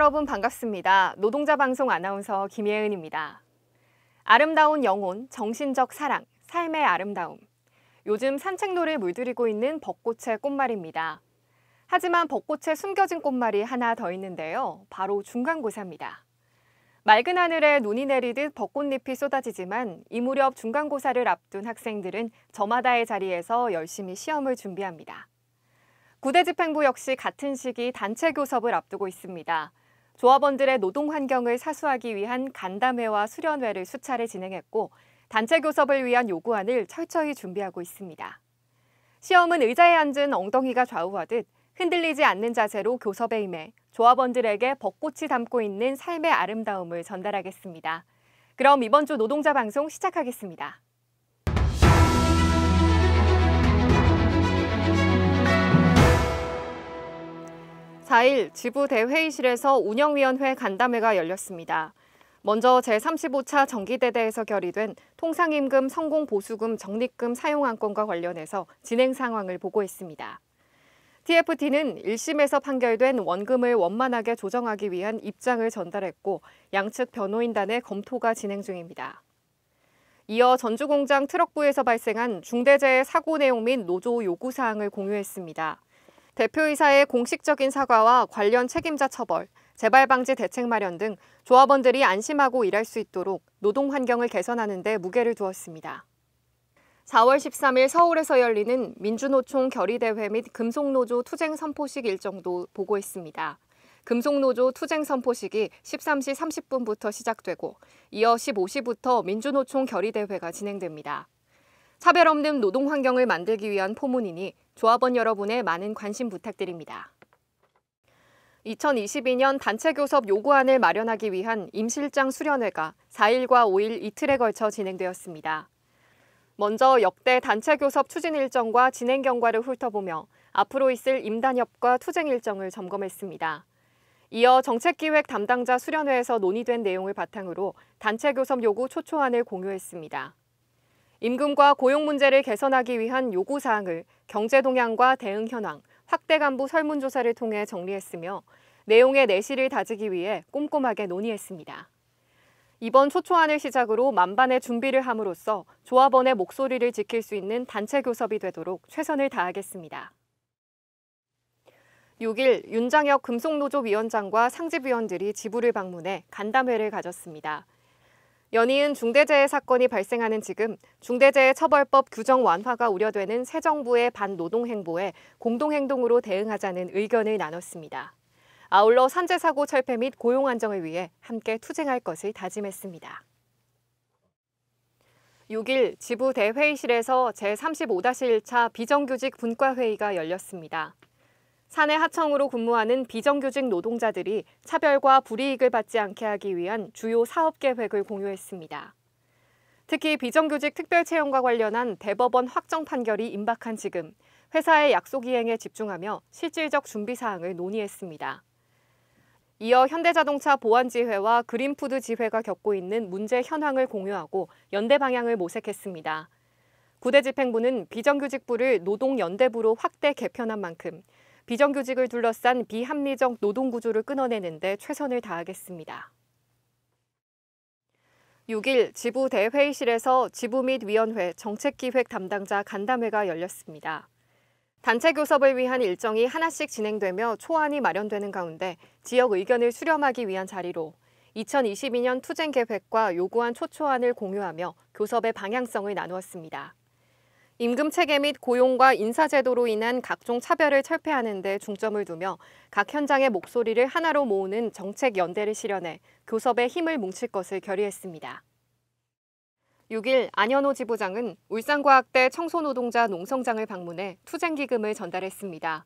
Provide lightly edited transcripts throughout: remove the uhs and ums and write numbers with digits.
여러분 반갑습니다. 노동자 방송 아나운서 김예은입니다. 아름다운 영혼, 정신적 사랑, 삶의 아름다움. 요즘 산책로를 물들이고 있는 벚꽃의 꽃말입니다. 하지만 벚꽃에 숨겨진 꽃말이 하나 더 있는데요. 바로 중간고사입니다. 맑은 하늘에 눈이 내리듯 벚꽃잎이 쏟아지지만 이 무렵 중간고사를 앞둔 학생들은 저마다의 자리에서 열심히 시험을 준비합니다. 구대집행부 역시 같은 시기 단체 교섭을 앞두고 있습니다. 조합원들의 노동 환경을 사수하기 위한 간담회와 수련회를 수차례 진행했고 단체 교섭을 위한 요구안을 철저히 준비하고 있습니다. 시험은 의자에 앉은 엉덩이가 좌우하듯 흔들리지 않는 자세로 교섭에 임해 조합원들에게 벚꽃이 담고 있는 삶의 아름다움을 전달하겠습니다. 그럼 이번 주 노동자 방송 시작하겠습니다. 4일 지부 대회의실에서 운영위원회 간담회가 열렸습니다. 먼저 제35차 정기대대에서 결의된 통상임금 성공보수금 적립금 사용안건과 관련해서 진행 상황을 보고했습니다. TFT는 1심에서 판결된 원금을 원만하게 조정하기 위한 입장을 전달했고 양측 변호인단의 검토가 진행 중입니다. 이어 전주공장 트럭부에서 발생한 중대재해 사고 내용 및 노조 요구사항을 공유했습니다. 대표이사의 공식적인 사과와 관련 책임자 처벌, 재발 방지 대책 마련 등 조합원들이 안심하고 일할 수 있도록 노동 환경을 개선하는 데 무게를 두었습니다. 4월 13일 서울에서 열리는 민주노총 결의대회 및 금속노조 투쟁 선포식 일정도 보고했습니다. 금속노조 투쟁 선포식이 13시 30분부터 시작되고 이어 15시부터 민주노총 결의대회가 진행됩니다. 차별 없는 노동 환경을 만들기 위한 포문이니 조합원 여러분의 많은 관심 부탁드립니다. 2022년 단체 교섭 요구안을 마련하기 위한 임실장 수련회가 4일과 5일 이틀에 걸쳐 진행되었습니다. 먼저 역대 단체 교섭 추진 일정과 진행 경과를 훑어보며 앞으로 있을 임단협과 투쟁 일정을 점검했습니다. 이어 정책기획 담당자 수련회에서 논의된 내용을 바탕으로 단체 교섭 요구 초초안을 공유했습니다. 임금과 고용 문제를 개선하기 위한 요구사항을 경제 동향과 대응 현황, 확대 간부 설문조사를 통해 정리했으며 내용의 내실을 다지기 위해 꼼꼼하게 논의했습니다. 이번 초초안을 시작으로 만반의 준비를 함으로써 조합원의 목소리를 지킬 수 있는 단체 교섭이 되도록 최선을 다하겠습니다. 6일 윤장혁 금속노조 위원장과 상집위원들이 지부를 방문해 간담회를 가졌습니다. 연이은 중대재해 사건이 발생하는 지금 중대재해처벌법 규정 완화가 우려되는 새 정부의 반노동 행보에 공동행동으로 대응하자는 의견을 나눴습니다. 아울러 산재사고 철폐 및 고용 안정을 위해 함께 투쟁할 것을 다짐했습니다. 6일 지부 대회의실에서 제35-1차 비정규직 분과회의가 열렸습니다. 사내 하청으로 근무하는 비정규직 노동자들이 차별과 불이익을 받지 않게 하기 위한 주요 사업 계획을 공유했습니다. 특히 비정규직 특별채용과 관련한 대법원 확정 판결이 임박한 지금 회사의 약속 이행에 집중하며 실질적 준비 사항을 논의했습니다. 이어 현대자동차 보안지회와 그린푸드 지회가 겪고 있는 문제 현황을 공유하고 연대 방향을 모색했습니다. 구대집행부는 비정규직부를 노동연대부로 확대 개편한 만큼 비정규직을 둘러싼 비합리적 노동구조를 끊어내는 데 최선을 다하겠습니다. 6일 지부 대회의실에서 지부 및 위원회 정책기획 담당자 간담회가 열렸습니다. 단체 교섭을 위한 일정이 하나씩 진행되며 초안이 마련되는 가운데 지역 의견을 수렴하기 위한 자리로 2022년 투쟁 계획과 요구안 초초안을 공유하며 교섭의 방향성을 나누었습니다. 임금 체계 및 고용과 인사제도로 인한 각종 차별을 철폐하는 데 중점을 두며 각 현장의 목소리를 하나로 모으는 정책 연대를 실현해 교섭에 힘을 뭉칠 것을 결의했습니다. 6일 안현호 지부장은 울산과학대 청소노동자 농성장을 방문해 투쟁기금을 전달했습니다.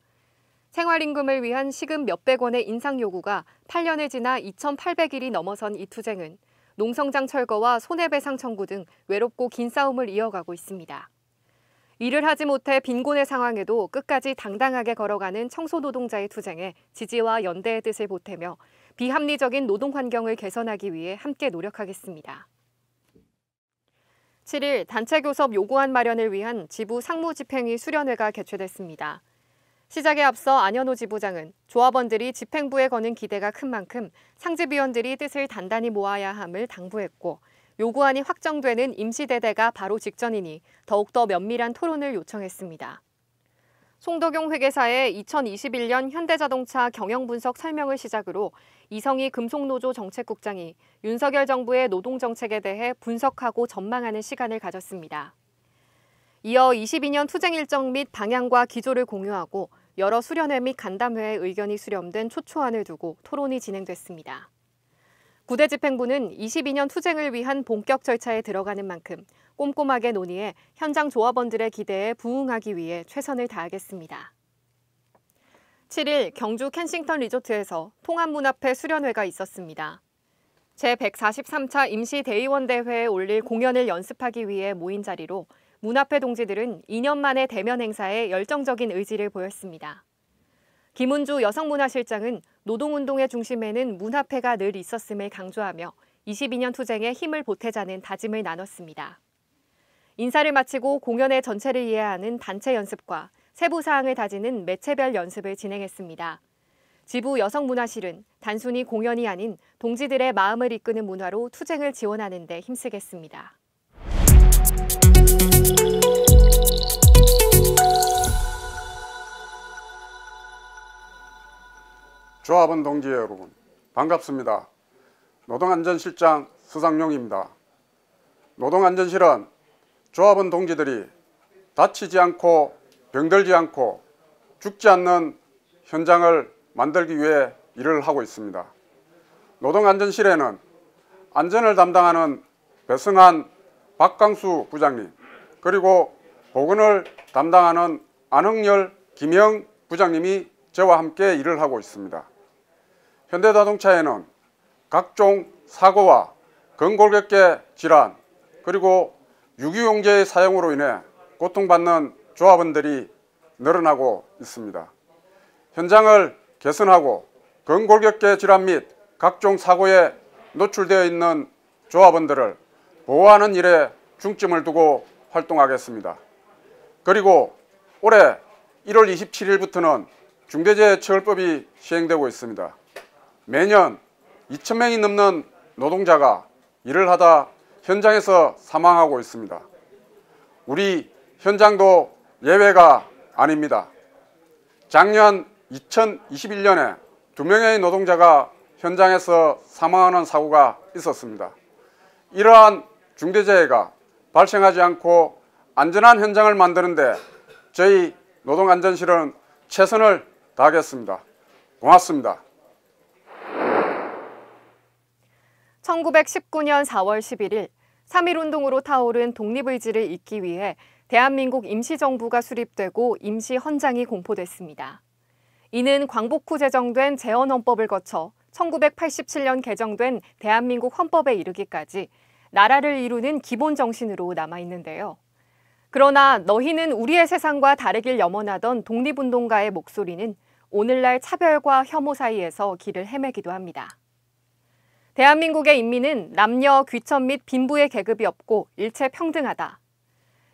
생활임금을 위한 시급 몇백 원의 인상 요구가 8년을 지나 2,800일이 넘어선 이 투쟁은 농성장 철거와 손해배상 청구 등 외롭고 긴 싸움을 이어가고 있습니다. 일을 하지 못해 빈곤의 상황에도 끝까지 당당하게 걸어가는 청소노동자의 투쟁에 지지와 연대의 뜻을 보태며 비합리적인 노동 환경을 개선하기 위해 함께 노력하겠습니다. 7일 단체 교섭 요구안 마련을 위한 지부 상무집행위 수련회가 개최됐습니다. 시작에 앞서 안현호 지부장은 조합원들이 집행부에 거는 기대가 큰 만큼 상집위원들이 뜻을 단단히 모아야 함을 당부했고 요구안이 확정되는 임시대대가 바로 직전이니 더욱더 면밀한 토론을 요청했습니다. 송덕용 회계사의 2021년 현대자동차 경영분석 설명을 시작으로 이성희 금속노조 정책국장이 윤석열 정부의 노동정책에 대해 분석하고 전망하는 시간을 가졌습니다. 이어 22년 투쟁 일정 및 방향과 기조를 공유하고 여러 수련회 및 간담회의 의견이 수렴된 초초안을 두고 토론이 진행됐습니다. 구대 집행부는 22년 투쟁을 위한 본격 절차에 들어가는 만큼 꼼꼼하게 논의해 현장 조합원들의 기대에 부응하기 위해 최선을 다하겠습니다. 7일 경주 켄싱턴 리조트에서 통합문 앞에 수련회가 있었습니다. 제143차 임시대의원대회에 올릴 공연을 연습하기 위해 모인 자리로 문 앞에 동지들은 2년 만에 대면 행사에 열정적인 의지를 보였습니다. 김은주 여성문화실장은 노동운동의 중심에는 문화패가 늘 있었음을 강조하며 22년 투쟁에 힘을 보태자는 다짐을 나눴습니다. 인사를 마치고 공연의 전체를 이해하는 단체 연습과 세부 사항을 다지는 매체별 연습을 진행했습니다. 지부 여성문화실은 단순히 공연이 아닌 동지들의 마음을 이끄는 문화로 투쟁을 지원하는 데 힘쓰겠습니다. 조합원 동지 여러분, 반갑습니다. 노동안전실장 수상용입니다. 노동안전실은 조합원 동지들이 다치지 않고 병들지 않고 죽지 않는 현장을 만들기 위해 일을 하고 있습니다. 노동안전실에는 안전을 담당하는 배승한 박강수 부장님, 그리고 보건을 담당하는 안흥열 김영 부장님이 저와 함께 일을 하고 있습니다. 현대자동차에는 각종 사고와 근골격계 질환, 그리고 유기용제의 사용으로 인해 고통받는 조합원들이 늘어나고 있습니다. 현장을 개선하고 근골격계 질환 및 각종 사고에 노출되어 있는 조합원들을 보호하는 일에 중점을 두고 활동하겠습니다. 그리고 올해 1월 27일부터는 중대재해처벌법이 시행되고 있습니다. 매년 2,000명이 넘는 노동자가 일을 하다 현장에서 사망하고 있습니다. 우리 현장도 예외가 아닙니다. 작년 2021년에 2명의 노동자가 현장에서 사망하는 사고가 있었습니다. 이러한 중대재해가 발생하지 않고 안전한 현장을 만드는데 저희 노동안전실은 최선을 다하겠습니다. 고맙습니다. 1919년 4월 11일 3.1운동으로 타오른 독립의지를 잇기 위해 대한민국 임시정부가 수립되고 임시헌장이 공포됐습니다. 이는 광복 후 제정된 재헌헌법을 거쳐 1987년 개정된 대한민국 헌법에 이르기까지 나라를 이루는 기본 정신으로 남아있는데요. 그러나 너희는 우리의 세상과 다르길 염원하던 독립운동가의 목소리는 오늘날 차별과 혐오 사이에서 길을 헤매기도 합니다. 대한민국의 인민은 남녀, 귀천 및 빈부의 계급이 없고 일체 평등하다.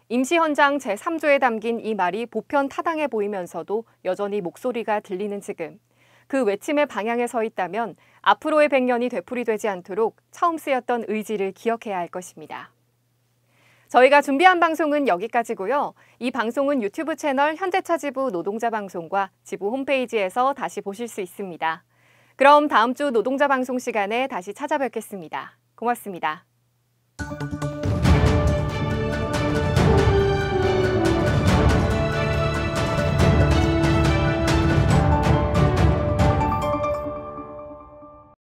임시헌장 제3조에 담긴 이 말이 보편 타당해 보이면서도 여전히 목소리가 들리는 지금, 그 외침의 방향에 서 있다면 앞으로의 100년이 되풀이되지 않도록 처음 쓰였던 의지를 기억해야 할 것입니다. 저희가 준비한 방송은 여기까지고요. 이 방송은 유튜브 채널 현대차 지부 노동자 방송과 지부 홈페이지에서 다시 보실 수 있습니다. 그럼 다음 주 노동자 방송 시간에 다시 찾아뵙겠습니다. 고맙습니다.